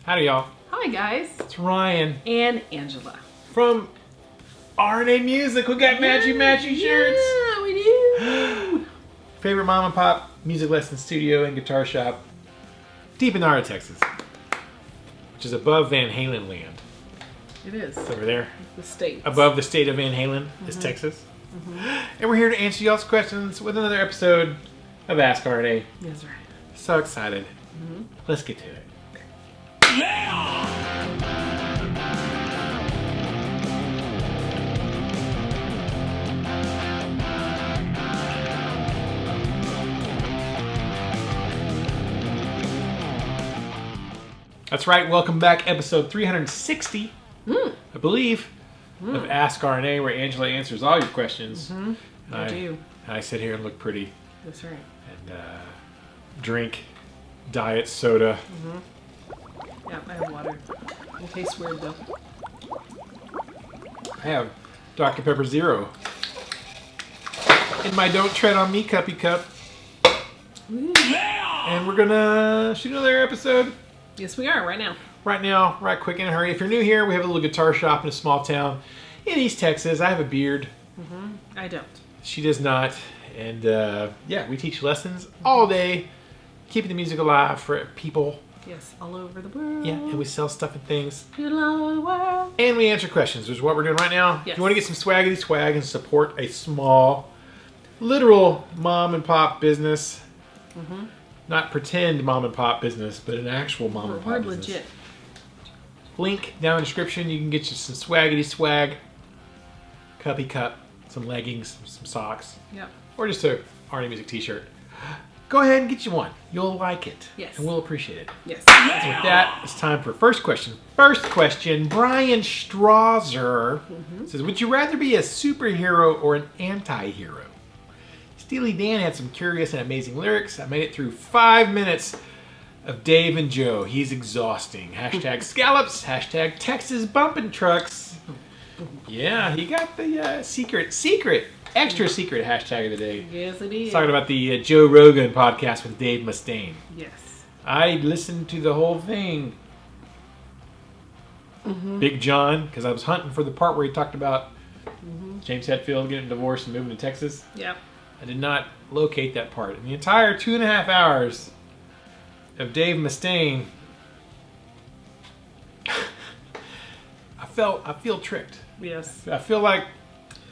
Howdy y'all. Hi guys. It's Ryan. And Angela. From RNA Music. We got matchy shirts. Yeah, we do. Favorite mom and pop music lesson studio and guitar shop. Deep in the heart of Texas. Which is above Van Halen land. It is. It's over there. The state. Above the state of Van Halen is Texas. And we're here to answer y'all's questions with another episode of Ask RNA. That's right. So excited. Let's get to it. That's right. Welcome back. Episode 360, I believe, of Ask RNA, where Angela answers all your questions. I do. I sit here and look pretty. That's right. And drink diet soda. Yeah, I have water. It tastes weird though. I have Dr. Pepper Zero in my Don't Tread on Me cuppy cup. And we're gonna shoot another episode Yes, we are right now. right now, right quick in a hurry. If you're new here, we have a little guitar shop in a small town in East Texas. I have a beard. I don't. She does not. And yeah, we teach lessons all day, keeping the music alive for people. Yes, all over the world. Yeah, and we sell stuff and things. All over the world. And we answer questions, which is what we're doing right now. Yes. If you want to get some swaggity swag and support a small, literal mom and pop business, not pretend mom and pop business, but an actual mom and pop We're business. legit. Link down in the description. You can get you some swaggity swag, cuppy cup, some leggings, some socks, Yep. or just a RNA Music t-shirt. Go ahead and get you one. You'll like it. Yes. And we'll appreciate it. Yes. With that, it's time for first question. First question, Brian Strasser says, would you rather be a superhero or an anti-hero? Steely Dan had some curious and amazing lyrics. I made it through 5 minutes of Dave and Joe. He's exhausting. Hashtag scallops. Hashtag Texas bumping trucks. Yeah, he got the extra secret hashtag of the day. Yes, it He's is. talking about the Joe Rogan podcast with Dave Mustaine. Yes. I listened to the whole thing. Big John, because I was hunting for the part where he talked about James Hetfield getting divorced and moving to Texas. Yep. I did not locate that part. In the entire 2.5 hours of Dave Mustaine, I feel tricked. Yes. I feel like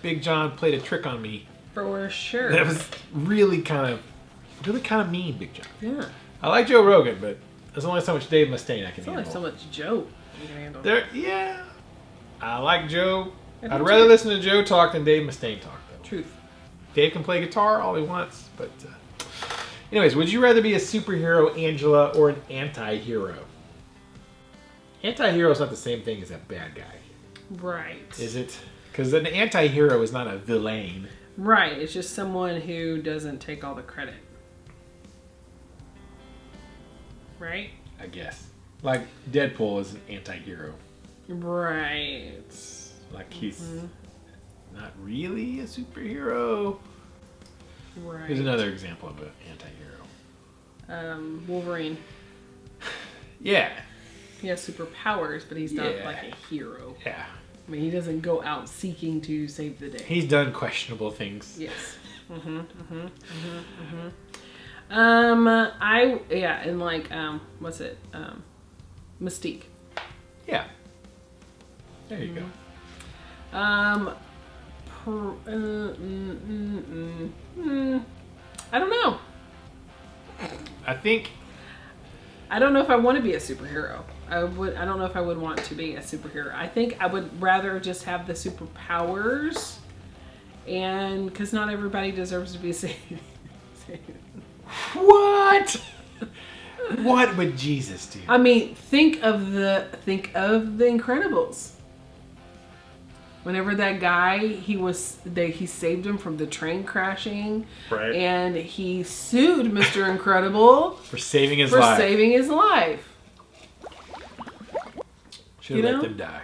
Big John played a trick on me. For sure. That was really kind of mean, Big John. Yeah. I like Joe Rogan, but there's only so much Dave Mustaine I can There's only handle. so much Joe you can handle. Yeah. I like Joe. I I'd do rather too. listen to Joe talk than Dave Mustaine talk, though. Truth. Dave can play guitar all he wants, but... anyways, would you rather be a superhero, Angela, or an anti-hero? Anti-hero is not the same thing as a bad guy, Right. is it? Because an anti-hero is not a villain. Right. It's just someone who doesn't take all the credit. Right? I guess. Like Deadpool is an anti-hero. Right. Like he's not really a superhero. Right. Here's another example of an anti-hero. Wolverine. Yeah. He has superpowers, but he's not Yeah. like a hero. Yeah. I mean, he doesn't go out seeking to save the day. He's done questionable things. Yes. And like, what's it? Mystique. Yeah. There you go. I don't know. I don't know if I want to be a superhero. I don't know if I would want to be a superhero. I think I would rather just have the superpowers, and because not everybody deserves to be saved. What? What would Jesus do? I mean, think of the Incredibles. Whenever that guy, he saved him from the train crashing, Right. and he sued Mr. Incredible For saving his for life. saving his life. Should have You let know? them die.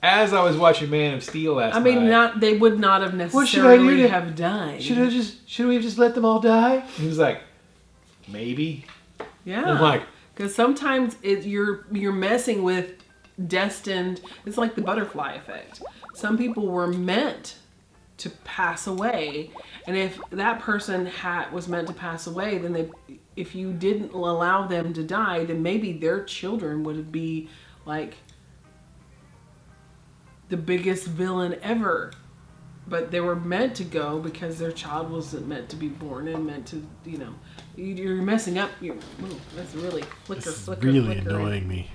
As I was watching Man of Steel last I mean, night. they would not have What should I necessarily really- have died. Should we have just let them all die? And he was like, maybe. Yeah. And I'm like, Because sometimes you're messing with destined. It's like the butterfly effect. Some people were meant to pass away, and if that person was meant to pass away, then if you didn't allow them to die, then maybe their children would be like the biggest villain ever. But they were meant to go because their child wasn't meant to be born and meant to, you're messing up. That's really flicker. Really annoying me.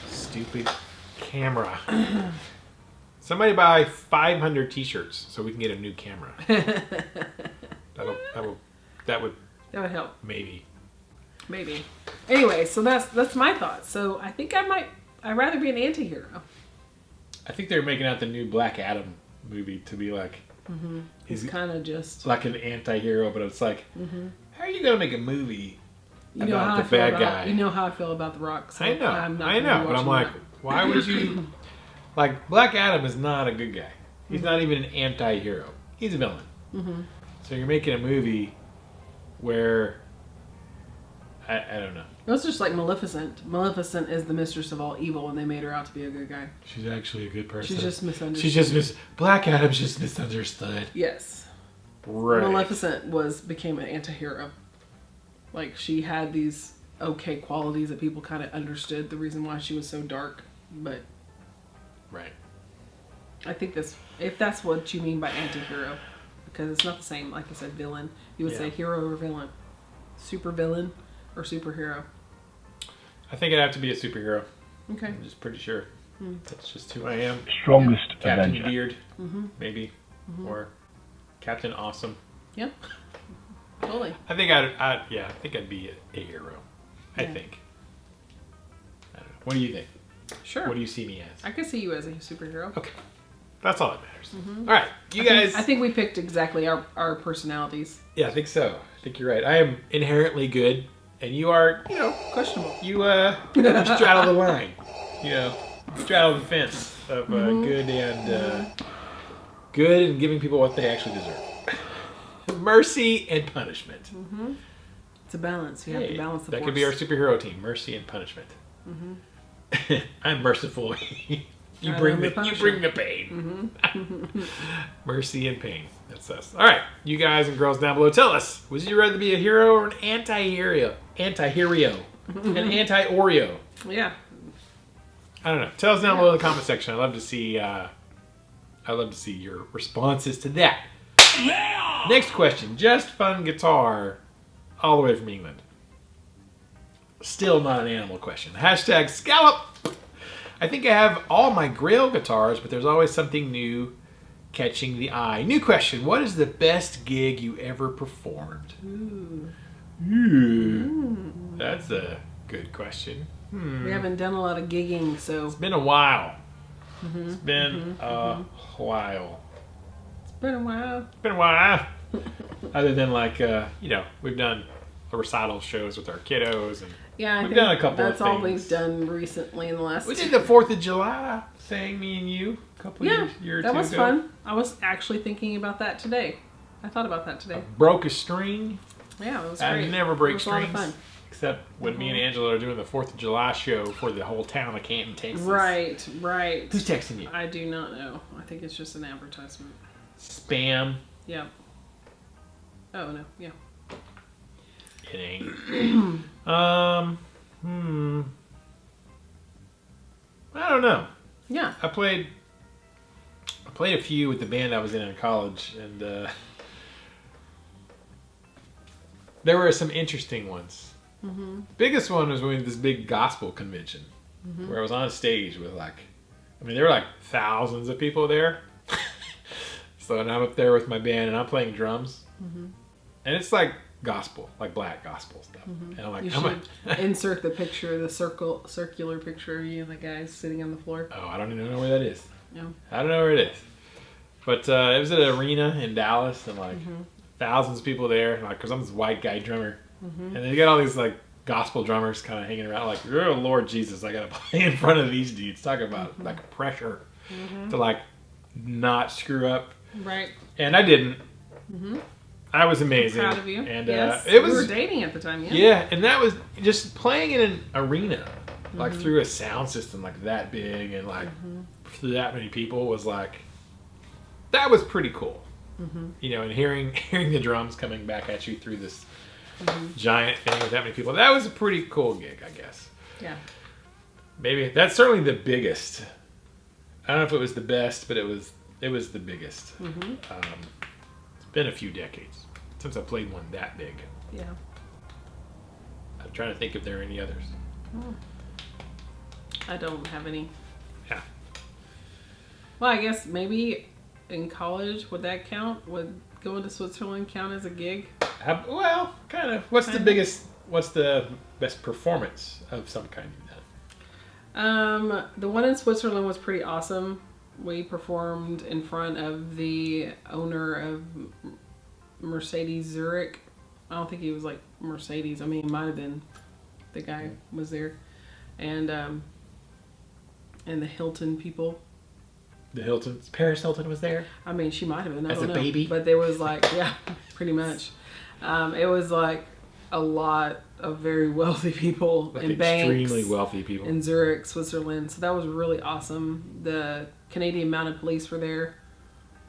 Stupid camera. Somebody buy 500 t-shirts so we can get a new camera. That would help. Maybe. Anyway, so that's my thoughts. So I think I'd rather be an antihero. I think they're making out the new Black Adam movie to be like... He's kind of just... like an anti-hero, but it's like, how are you going to make a movie about the bad guy? You know how I feel about The Rock. So I know, but I'm like, why would you... Like, Black Adam is not a good guy. He's not even an anti-hero. He's a villain. So you're making a movie where... I don't know. It was just like Maleficent. Maleficent is the mistress of all evil, and they made her out to be a good guy. She's actually a good person. She's just misunderstood. Black Adam's just misunderstood. Yes. Right. Maleficent became an anti-hero. Like, she had these okay qualities that people kind of understood the reason why she was so dark, but... Right. I think if that's what you mean by anti-hero, because it's not the same, like I said, villain. You would say hero or villain. Super villain or superhero. I think it'd have to be a superhero. Okay. I'm just pretty sure. That's just who I am. Strongest Captain Avenger. Beard, maybe. Or Captain Awesome. Yeah. Totally. I think I'd be a hero. I think. I don't know. What do you think? Sure. What do you see me as? I could see you as a superhero. Okay. That's all that matters. All right. You guys... I think we picked exactly our personalities. Yeah, I think so. I think you're right. I am inherently good, and you are, questionable. You straddle the line. Straddle the fence of good and giving people what they actually deserve. Mercy and punishment. It's a balance. You have to balance the force. That could be our superhero team, mercy and punishment. I'm merciful. You bring the pain. Mercy and pain. That's us. All right, you guys and girls down below, tell us: would you rather be a hero or an anti-hero? An anti-Oreo? Yeah. I don't know. Tell us down below in the comment section. I'd love to see. Your responses to that. Yeah! Next question: just fun guitar, all the way from England. Still not an animal question. Hashtag scallop. I think I have all my Grail guitars, but there's always something new catching the eye. New question. What is the best gig you ever performed? Ooh. That's a good question. We haven't done a lot of gigging, so... It's been a while. It's been a while. It's been a while. It's been a while. Other than we've done recital shows with our kiddos, and we've done a couple of things. That's all we've done recently in the last... We did the 4th of July thing, me and you, a couple years ago. That was fun. I was actually thinking about that today. I thought about that today. Broke a string. Yeah, it was great. I never break strings. A lot of fun. Except when me and Angela are doing the 4th of July show for the whole town of Canton, Texas. Right. Who's texting you? I do not know. I think it's just an advertisement. Spam. Yeah. Oh, no. Yeah. It ain't. I don't know. Yeah. I played a few with the band I was in college, and there were some interesting ones. Biggest one was when we did this big gospel convention where I was on stage with there were like thousands of people there. So and I'm up there with my band and I'm playing drums, and it's like gospel, like black gospel stuff. And I'm like, you should insert the picture, the circular picture of you and the guys sitting on the floor. Oh, I don't even know where that is. No. I don't know where it is. But it was at an arena in Dallas, and thousands of people there, because I'm this white guy drummer. And then you got all these gospel drummers kind of hanging around, oh Lord Jesus, I gotta play in front of these dudes. Talk about pressure to not screw up. Right. And I didn't. I was amazing. I'm proud of you. And yes, it was. We were dating at the time. Yeah. Yeah, and that was just playing in an arena, like through a sound system like that big and like through that many people was like, that was pretty cool. You know, and hearing the drums coming back at you through this giant thing with that many people, that was a pretty cool gig, I guess. Yeah. Maybe that's certainly the biggest. I don't know if it was the best, but it was the biggest. It's been a few decades since I played one that big. Yeah. I'm trying to think if there are any others. I don't have any. Yeah. Well, I guess maybe in college, would that count? Would going to Switzerland count as a gig? Well, kind of. What's the best performance of some kind you've done? The one in Switzerland was pretty awesome. We performed in front of the owner of Mercedes Zurich. I don't think he was like Mercedes. I mean, it might have been. The guy was there, and the Hilton people. The Hiltons. Paris Hilton was there. I mean, she might have been. I As don't a know. baby? But there was like, yeah, pretty much. It was like a lot of very wealthy people Like and banks. extremely wealthy people. In Zurich, Switzerland. So that was really awesome. The Canadian Mounted Police were there.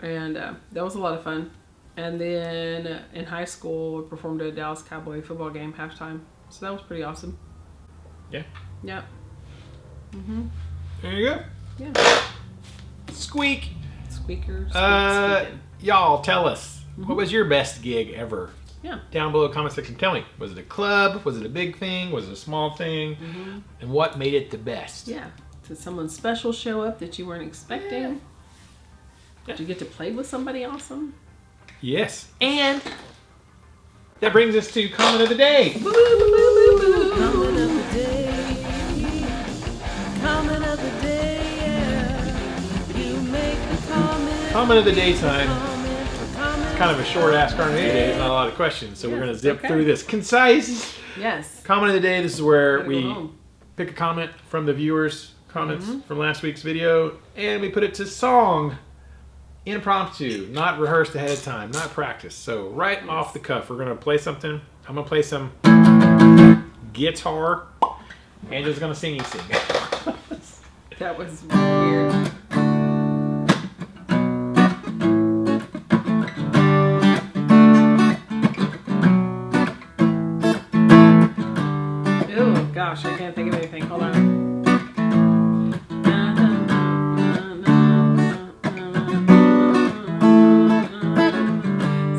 And that was a lot of fun. And then in high school, we performed at a Dallas Cowboy football game halftime. So that was pretty awesome. Yeah. Yeah. There you go. Yeah. Squeak. Squeakers. Y'all, tell us. What was your best gig ever? Yeah. Down below comment section, tell me. Was it a club? Was it a big thing? Was it a small thing? And what made it the best? Yeah. Did someone special show up that you weren't expecting? Yeah. Did you get to play with somebody awesome? Yes. And that brings us to comment of the day. Comment of the day. Comment of the day, yeah. You make the comment. Comment of the day time. It's kind of a short Ask RNA today. Not a lot of questions. So we're going to zip through this. Concise. Yes. Comment of the day. This is where Gotta we go home. pick a comment from the viewers' comments from last week's video. And we put it to song. Impromptu. Not rehearsed ahead of time. Not practiced. So right off the cuff, we're going to play something. I'm going to play some guitar. Angela's going to sing you sing. That was weird. Oh gosh, I can't think of anything. Hold on.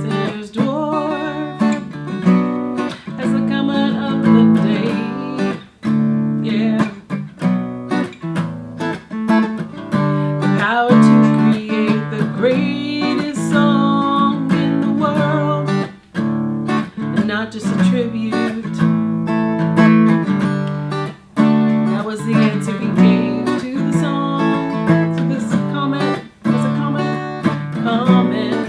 Sinner's dwarf as the comment of the day. Yeah. The power to create the greatest song in the world, and not just a tribute. That was the answer he gave to the song. So this comment was a comment.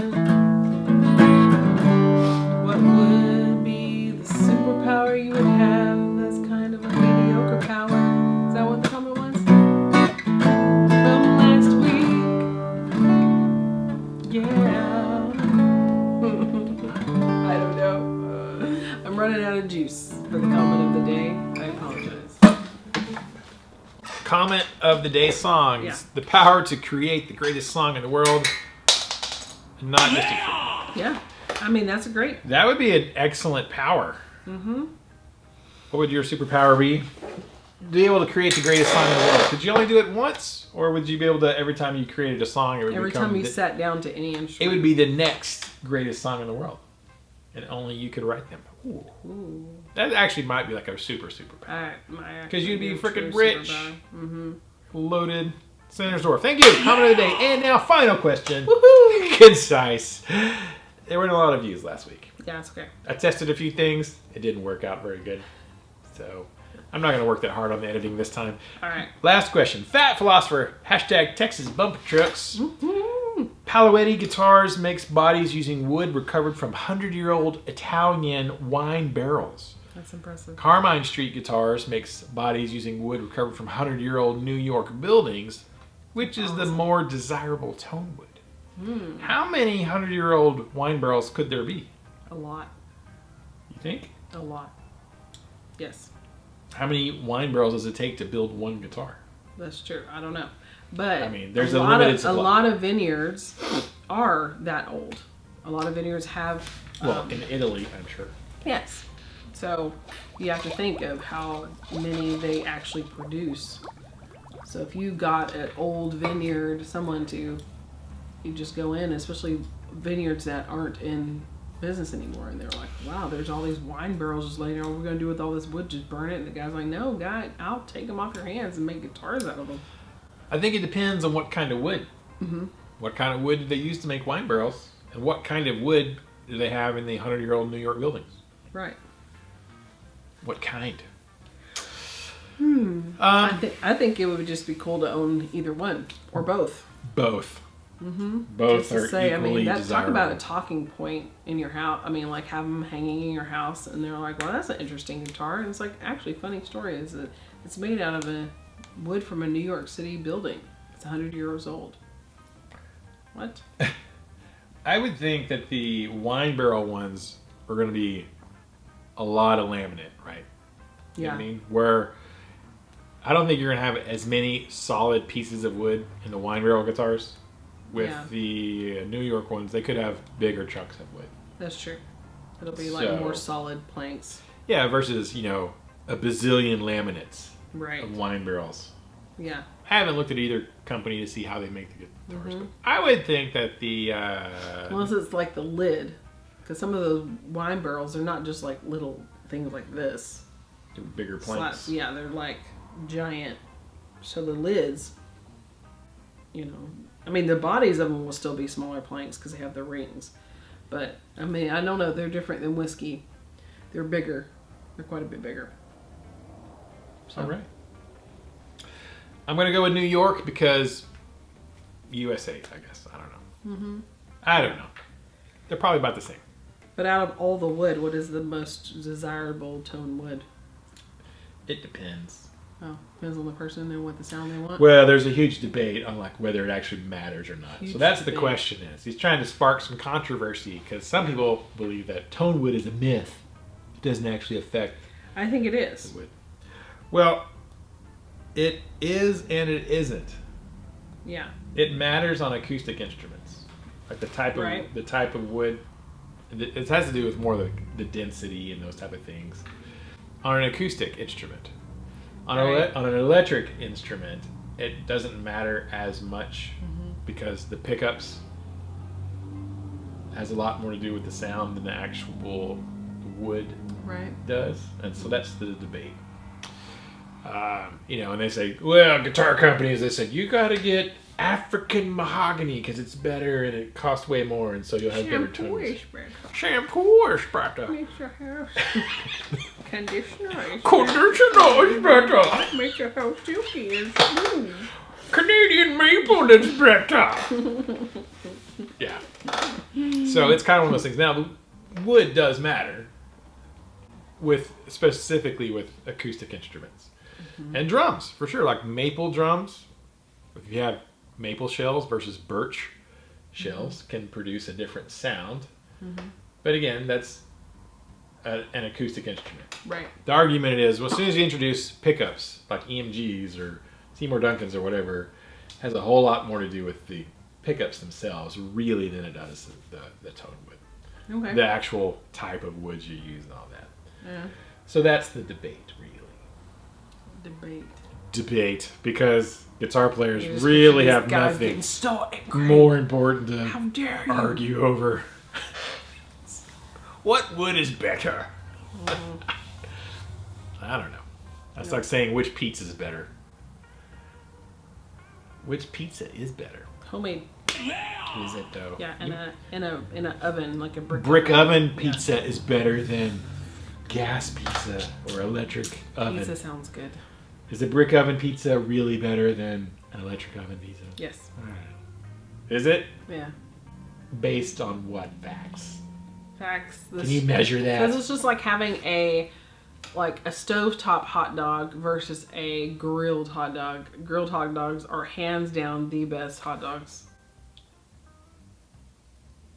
What would be the superpower you would have that's kind of a mediocre power? Is that what the comment was? From last week. Yeah. I don't know. I'm running out of juice for the comment of the day. I apologize. Comment of the day songs. Yeah. The power to create the greatest song in the world. Not just Yeah. I mean, that's a great. That would be an excellent power. What would your superpower be? Be able to create the greatest song in the world. Could you only do it once? Or would you be able to, every time you created a song, it would Every become time you sat down to any it instrument. would be the next greatest song in the world. And only you could write them. Ooh. Ooh. That actually might be like a superpower. Because you'd be freaking rich. Loaded. Sinner's Dwarf. Thank you. Comment of the day. And now, final question. Woohoo! Concise. There weren't a lot of views last week. Yeah, it's okay. I tested a few things. It didn't work out very good. So I'm not going to work that hard on the editing this time. All right. Last question. Fat Philosopher. Hashtag Texas Bumper Trucks. Paloetti Guitars makes bodies using wood recovered from 100-year-old Italian wine barrels. That's impressive. Carmine Street Guitars makes bodies using wood recovered from 100-year-old New York buildings, which is the more desirable tonewood. How many 100-year-old wine barrels could there be? A lot. You think? A lot. Yes, How many wine barrels does it take to build one guitar? that's true. I don't know. But I mean, there's a limited supply. A lot of vineyards are that old. A lot of vineyards have... Well, in Italy, I'm sure. Yes. So you have to think of how many they actually produce. So if you got an old vineyard, you just go in, especially vineyards that aren't in business anymore, and they're like, wow, there's all these wine barrels just laying there. What are we going to do with all this wood? Just burn it? And the guy's like, no, guy, I'll take them off your hands and make guitars out of them. I think it depends on what kind of wood. Mm-hmm. What kind of wood do they use to make wine barrels? And what kind of wood do they have in the 100-year-old New York buildings? Right. What kind? I think it would just be cool to own either one or both. Both. Mm-hmm. Both just are to say, equally talk desirable. about a talking point in your house. I mean, like have them hanging in your house, and they're like, "Well, that's an interesting guitar." And it's like, actually, funny story is that it's made out of a wood from a New York City building. It's 100 years old. What? I would think that the wine barrel ones are going to be a lot of laminate, right? You know what I mean? Where I don't think you're going to have as many solid pieces of wood in the wine barrel guitars. With the New York ones, they could have bigger chunks of wood. That's true. It'll be like more solid planks. Yeah, versus, a bazillion laminates of wine barrels. Yeah. I haven't looked at either company to see how they make the guitars. But I would think that the... Unless it's like the lid. Because some of those wine barrels are not just like little things like this. They're bigger planks. Yeah, they're like giant. So the lids, I mean, the bodies of them will still be smaller planks because they have the rings. But, I mean, I don't know. They're different than whiskey. They're bigger. They're quite a bit bigger. So. All right. I'm going to go with New York because USA, I guess. I don't know. Mm-hmm. I don't know. They're probably about the same. But out of all the wood, what is the most desirable tone wood? It depends. Oh, depends on the person and what the sound they want. Well, there's a huge debate on whether it actually matters or not. So that's the question is. He's trying to spark some controversy because some people believe that tone wood is a myth. It doesn't actually affect I think it is. the wood. Well, it is and it isn't. Yeah. It matters on acoustic instruments. Like the type of wood. It has to do with more the density and those type of things. On an acoustic instrument. On an electric instrument, it doesn't matter as much because the pickups has a lot more to do with the sound than the actual wood does. And so that's the debate. And they say, well, guitar companies, they said, you got to get African mahogany because it's better and it costs way more, and so you'll have better tones. Shampoo is better. Makes your hair conditioner is better. Makes your hair silky and smooth. Canadian maple is better. Yeah. So it's kind of one of those things. Now, the wood does matter, specifically with acoustic instruments. And drums, for sure. Like maple drums, if you have maple shells versus birch shells, can produce a different sound. But again, that's an acoustic instrument. Right. The argument is, well, as soon as you introduce pickups, like EMGs or Seymour Duncans or whatever, has a whole lot more to do with the pickups themselves, really, than it does the tone wood. Okay. The actual type of wood you use and all that. Yeah. So that's the debate, really. Debate, because guitar players really have nothing more important to argue over. What wood is better? I don't know. That's like saying which pizza is better. Which pizza is better? Homemade. Is it though? Yeah, in a oven, like a brick oven pizza is better than gas pizza or electric oven. Pizza sounds good. Is a brick oven pizza really better than an electric oven pizza? Yes. All right. Is it? Yeah. Based on what facts? Facts. Can you measure that? Because it's just like having a stovetop hot dog versus a grilled hot dog. Grilled hot dogs are hands down the best hot dogs.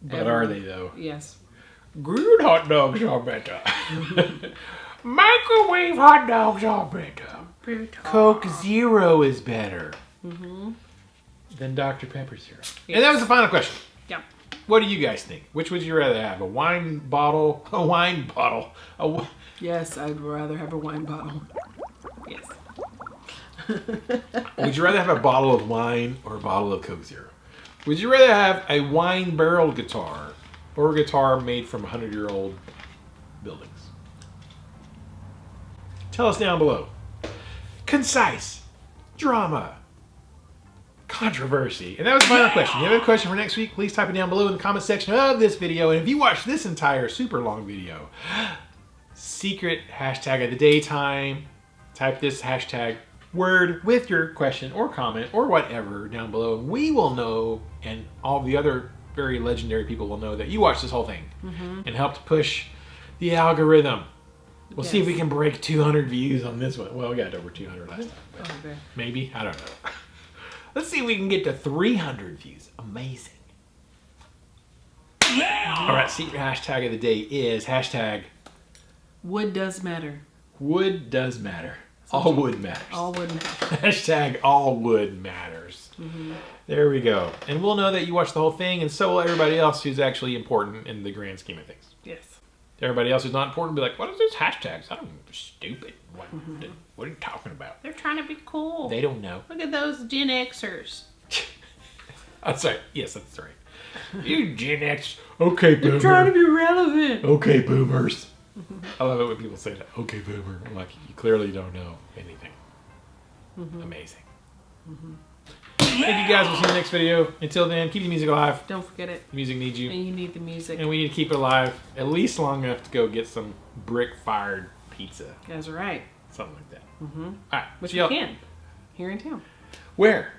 But are they though? Yes. Grilled hot dogs are better. Microwave hot dogs are better. Coke Zero is better than Dr. Pepper Zero. And that was the final question. Yeah. What do you guys think? Which would you rather have? A wine bottle? Yes, I'd rather have a wine bottle. Yes. Would you rather have a bottle of wine or a bottle of Coke Zero? Would you rather have a wine barrel guitar or a guitar made from 100-year-old buildings? Tell us down below. Concise. Drama. Controversy. And that was the final question. You have a question for next week? Please type it down below in the comment section of this video. And if you watch this entire super long video, secret hashtag of the daytime, type this hashtag word with your question or comment or whatever down below, and we will know, and all the other very legendary people will know that you watched this whole thing and helped push the algorithm. We'll see if we can break 200 views on this one. Well, we got over 200 last time, but maybe, I don't know. Let's see if we can get to 300 views. Amazing. All right, secret hashtag of the day is hashtag wood does matter. Wood does matter. All wood matters. All wood matters. Hashtag all wood matters. There we go. And we'll know that you watched the whole thing, and so will everybody else who's actually important in the grand scheme of things. Yes. Everybody else who's not important will be like, what is this hashtags? I don't know. They're stupid. What are you talking about? They're trying to be cool. They don't know. Look at those Gen Xers. That's right. Yes, that's right. You Gen X. Okay, boomer. They're trying to be relevant. Okay, boomers. I love it when people say that. Okay, boomer. I'm like, you clearly don't know anything. Amazing. Thank you guys. We'll see you in the next video. Until then, keep the music alive. Don't forget it. The music needs you. And you need the music. And we need to keep it alive at least long enough to go get some brick-fired pizza. That's right. Something like that. All right. Which we can. Here in town. Where?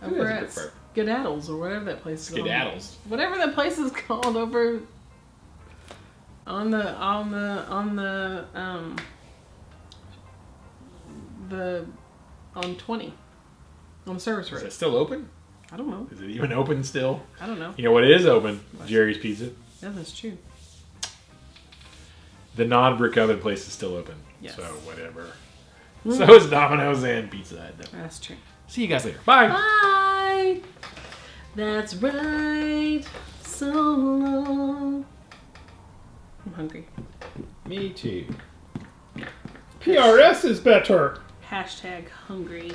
Over at Skedaddles or whatever that place is called. Skedaddles. Whatever that place is called over on 20. On the service road. Is it still open? I don't know. Is it even open still? I don't know. You know what is open? Jerry's Pizza. Yeah, that's true. The non-brick oven place is still open. Yes. So whatever. So is Domino's and Pizza Hut. That's true. See you guys later. Bye. Bye. That's right. So long. I'm hungry. Me too. PRS is better. Hashtag hungry.